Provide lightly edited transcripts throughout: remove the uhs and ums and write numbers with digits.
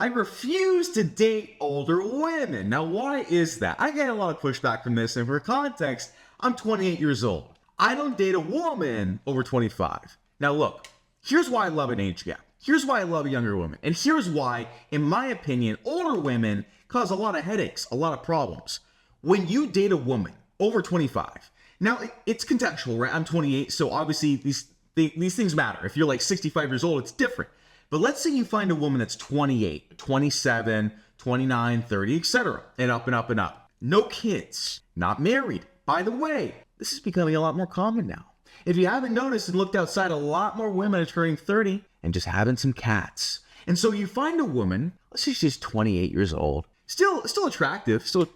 I refuse to date older women. Now, why is that? I get a lot of pushback from this, and for context, I'm 28 years old. I don't date a woman over 25. Now, look, here's why I love an age gap. Here's why I love younger women. And here's why, in my opinion, older women cause a lot of headaches, a lot of problems. When you date a woman over 25, now it's contextual, right? I'm 28, so obviously these things matter. If you're like 65 years old, it's different. But let's say you find a woman that's 28, 27, 29, 30, etc. And up and up and up. No kids, not married. By the way, this is becoming a lot more common now. If you haven't noticed and looked outside, a lot more women are turning 30 and just having some cats. And so you find a woman, let's say she's 28 years old, still attractive, still,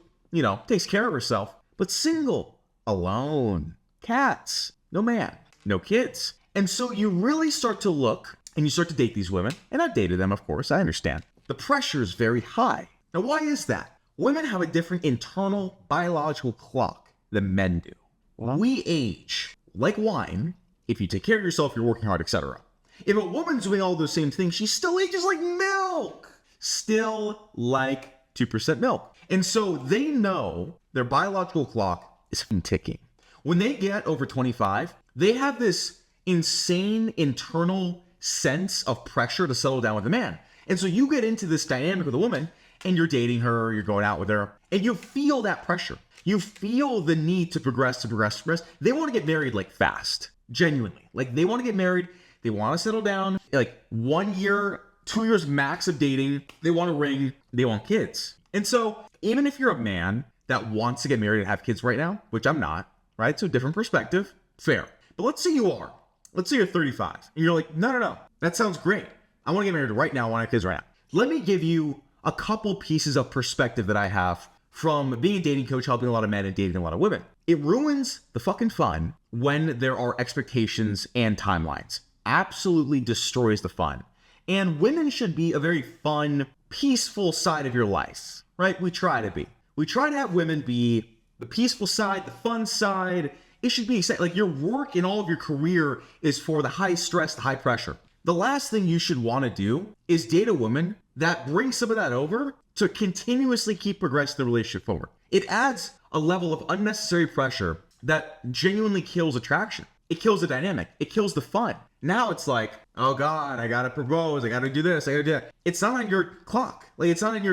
takes care of herself, but single, alone, cats, no man, no kids. And so you really start to look and you start to date these women, and I've dated them, of course, I understand. The pressure is very high. Now, why is that? Women have a different internal biological clock than men do. We age like wine. If you take care of yourself, you're working hard, etc. If a woman's doing all those same things, she still ages like milk. Still like 2% milk. And so they know their biological clock is ticking. When they get over 25, they have this insane internal sense of pressure to settle down with a man. And so you get into this dynamic with a woman and you're dating her, you're going out with her, and you feel that pressure. You feel the need to progress. They want to get married like fast, genuinely. Like they want to get married, they want to settle down, like 1 year, 2 years max of dating, they want a ring, they want kids. And so even if you're a man that wants to get married and have kids right now, which I'm not, right? So different perspective, fair. But let's say you are. Let's say you're 35 and you're like, no, that sounds great. I want to get married right now. I want to have kids right now. Let me give you a couple pieces of perspective that I have from being a dating coach, helping a lot of men and dating a lot of women. It ruins the fucking fun when there are expectations and timelines. Absolutely destroys the fun. And women should be a very fun, peaceful side of your life, right? We try to be. We try to have women be the peaceful side, the fun side. It should be exciting. Like your work and all of your career is for the high stress, the high pressure. The last thing you should want to do is date a woman that brings some of that over to continuously keep progressing the relationship forward. It adds a level of unnecessary pressure that genuinely kills attraction. It kills the dynamic. It kills the fun. Now it's like, oh God, I gotta propose. I gotta do this. I gotta do that. It's not on your clock. Like it's not in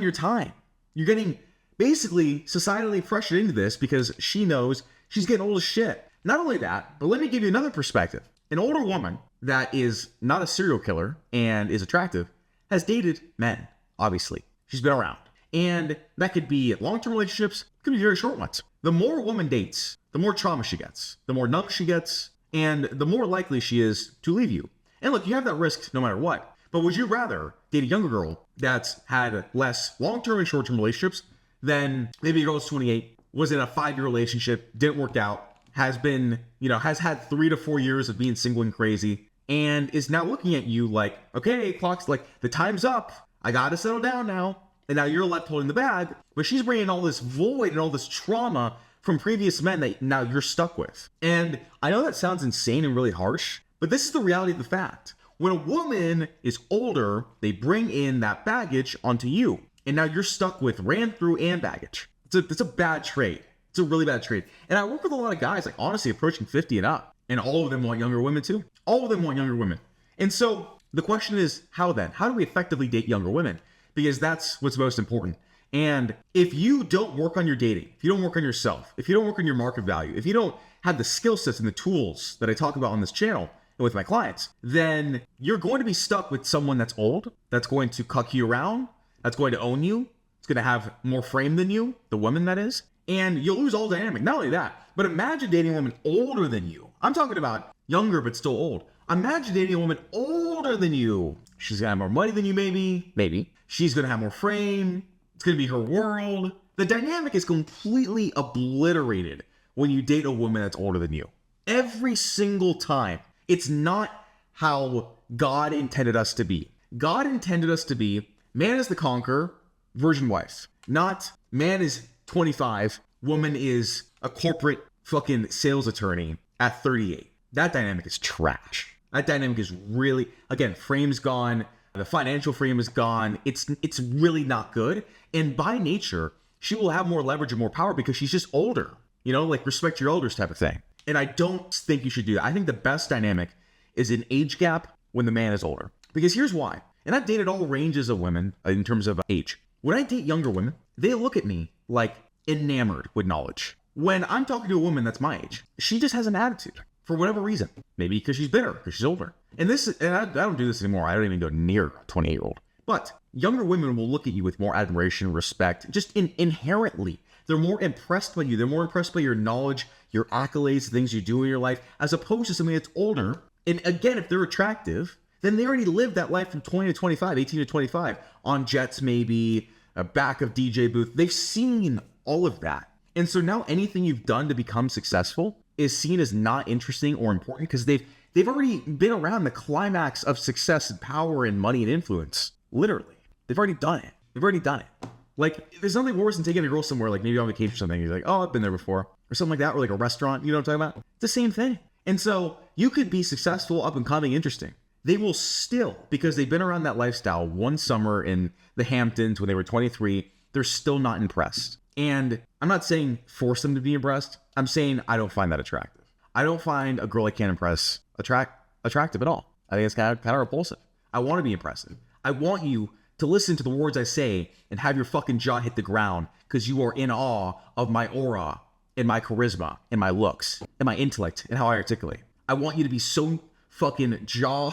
your time. You're getting basically societally pressured into this because she knows she's getting old as shit. Not only that, but let me give you another perspective. An older woman that is not a serial killer and is attractive has dated men, obviously. She's been around. And that could be long-term relationships, could be very short ones. The more a woman dates, the more trauma she gets, the more numb she gets, and the more likely she is to leave you. And look, you have that risk no matter what. But would you rather date a younger girl that's had less long-term and short-term relationships than maybe a girl that's 28, was in a 5-year relationship, didn't work out, has been, has had 3 to 4 years of being single and crazy, and is now looking at you like, okay, clock's like, the time's up. I gotta settle down now. And now you're left holding the bag, but she's bringing all this void and all this trauma from previous men that now you're stuck with. And I know that sounds insane and really harsh, but this is the reality of the fact. When a woman is older, they bring in that baggage onto you. And now you're stuck with ran through and baggage. It's a bad trait. It's a really bad trait. And I work with a lot of guys, like honestly approaching 50 and up. And all of them want younger women too. All of them want younger women. And so the question is, how then? How do we effectively date younger women? Because that's what's most important. And if you don't work on your dating, if you don't work on yourself, if you don't work on your market value, if you don't have the skill sets and the tools that I talk about on this channel and with my clients, then you're going to be stuck with someone that's old, that's going to cuck you around, that's going to own you, it's going to have more frame than you, the woman that is, and you'll lose all dynamic. Not only that, but imagine dating a woman older than you. I'm talking about younger but still old. Imagine dating a woman older than you. She's going to have more money than you, maybe. She's going to have more frame. It's going to be her world. The dynamic is completely obliterated when you date a woman that's older than you. Every single time. It's not how God intended us to be. God intended us to be man is the conqueror, virgin wife. Not man is 25, woman is a corporate fucking sales attorney at 38. That dynamic is trash. That dynamic is really, again, frame's gone. The financial freedom is gone. It's really not good. And by nature, she will have more leverage and more power because she's just older. You know, like respect your elders type of thing. And I don't think you should do that. I think the best dynamic is an age gap when the man is older. Because here's why. And I've dated all ranges of women in terms of age. When I date younger women, they look at me like enamored with knowledge. When I'm talking to a woman that's my age, she just has an attitude for whatever reason. Maybe because she's bitter, because she's older. And I don't do this anymore. I don't even go near a 28-year-old. But younger women will look at you with more admiration, respect, just inherently. They're more impressed by you. They're more impressed by your knowledge, your accolades, the things you do in your life, as opposed to somebody that's older. And again, if they're attractive, then they already lived that life from 20 to 25, 18 to 25, on jets maybe, a back of DJ booth. They've seen all of that. And so now anything you've done to become successful is seen as not interesting or important because they've already been around the climax of success and power and money and influence. Literally. They've already done it. They've already done it. Like, there's nothing worse than taking a girl somewhere, like maybe on vacation or something. You're like, oh, I've been there before. Or something like that, or like a restaurant. You know what I'm talking about? It's the same thing. And so you could be successful, up and coming, interesting. They will still, because they've been around that lifestyle one summer in the Hamptons when they were 23, they're still not impressed. And I'm not saying force them to be impressed. I'm saying I don't find that attractive. I don't find a girl I can't impress attractive at all. I think it's kind of repulsive. I want to be impressive. I want you to listen to the words I say and have your fucking jaw hit the ground because you are in awe of my aura and my charisma and my looks and my intellect and how I articulate. I want you to be so fucking jaw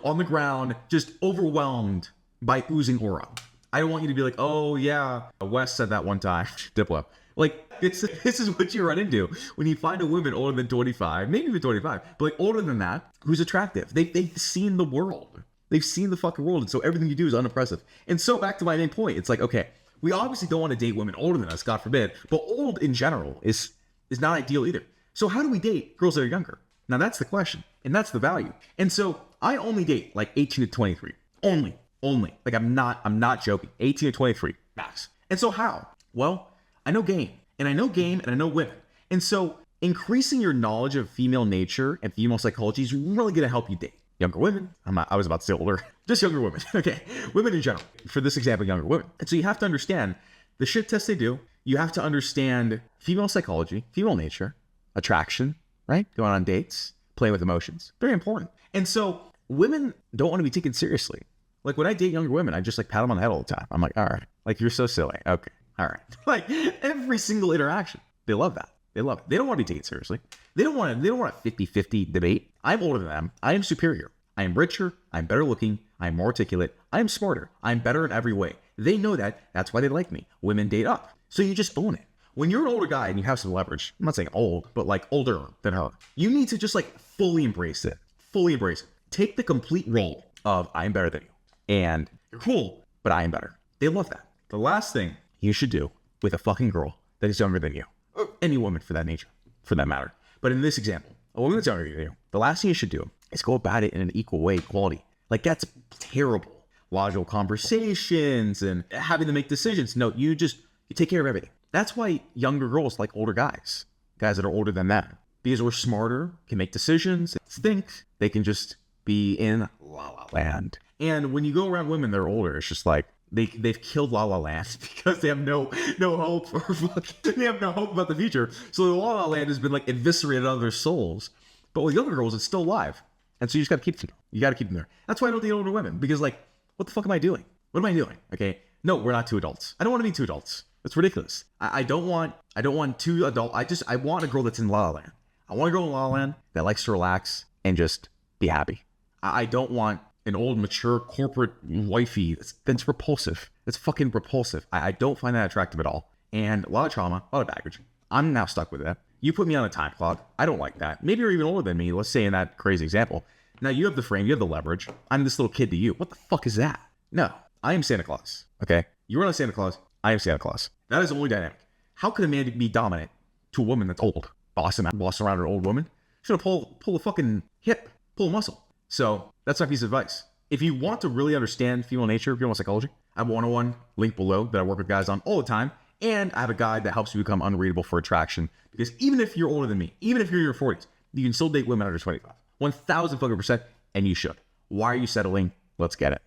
on the ground, just overwhelmed by oozing aura. I don't want you to be like, oh yeah, Wes said that one time, Diplo. Like, this is what you run into when you find a woman older than 25, maybe even 25, but like older than that, who's attractive. They've seen the world. They've seen the fucking world. And so everything you do is unimpressive. And so back to my main point, it's like, okay, we obviously don't want to date women older than us, God forbid, but old in general is not ideal either. So how do we date girls that are younger? Now that's the question, and that's the value. And so I only date like 18 to 23. Only. Like I'm not joking. 18 to 23 max. And so how? Well, I know game, and I know women. And so increasing your knowledge of female nature and female psychology is really going to help you date younger women. I was about to say older, just younger women. Okay. Women in general. For this example, younger women. And so you have to understand the shit tests they do. You have to understand female psychology, female nature, attraction, right? Going on dates, playing with emotions. Very important. And so women don't want to be taken seriously. Like when I date younger women, I just like pat them on the head all the time. I'm like, all right, like you're so silly. Okay. All right. Like every single interaction. They love that. They love it. They don't want to be taken seriously. They don't want a 50-50 debate. I'm older than them. I am superior. I am richer. I'm better looking. I'm more articulate. I am smarter. I'm better in every way. They know that. That's why they like me. Women date up. So you just own it. When you're an older guy and you have some leverage, I'm not saying old, but like older than her, you need to just like fully embrace it. Fully embrace it. Take the complete role of I'm better than you. And you're cool, but I am better. They love that. The last thing you should do with a fucking girl that is younger than you, or any woman for that nature, for that matter. But in this example, a woman that's younger than you, the last thing you should do is go about it in an equal way, equality. Like that's terrible. Logical conversations and having to make decisions. No, you take care of everything. That's why younger girls like older guys that are older than them. Because we're smarter, can make decisions, think. They can just be in la la land. And when you go around women that are older, it's just like they've killed la la land because they have no hope or they have no hope about the future. So the la la land has been like eviscerated out of their souls. But with younger girls, it's still alive. And so you just got to keep them. You got to keep them there. That's why I don't date older women, because like, what the fuck am I doing? What am I doing? Okay. No, we're not two adults. I don't want to be two adults. That's ridiculous. I don't want two adults. I want a girl that's in La La Land. I want a girl in La La Land that likes to relax and just be happy. I don't want an old, mature, corporate wifey. That's repulsive. That's fucking repulsive. I don't find that attractive at all. And a lot of trauma, a lot of baggage. I'm now stuck with that. You put me on a time clock. I don't like that. Maybe you're even older than me. Let's say in that crazy example. Now you have the frame, you have the leverage. I'm this little kid to you. What the fuck is that? No, I am Santa Claus. Okay. You're not Santa Claus. I am Santa Claus. That is the only dynamic. How could a man be dominant to a woman that's old? Boss around an old woman? She's gonna pull a fucking hip, pull a muscle. So that's my piece of advice. If you want to really understand female nature, female psychology, I have a 101 link below that I work with guys on all the time. And I have a guide that helps you become unreadable for attraction. Because even if you're older than me, even if you're in your 40s, you can still date women under 25. 1,000 fucking %, and you should. Why are you settling? Let's get it.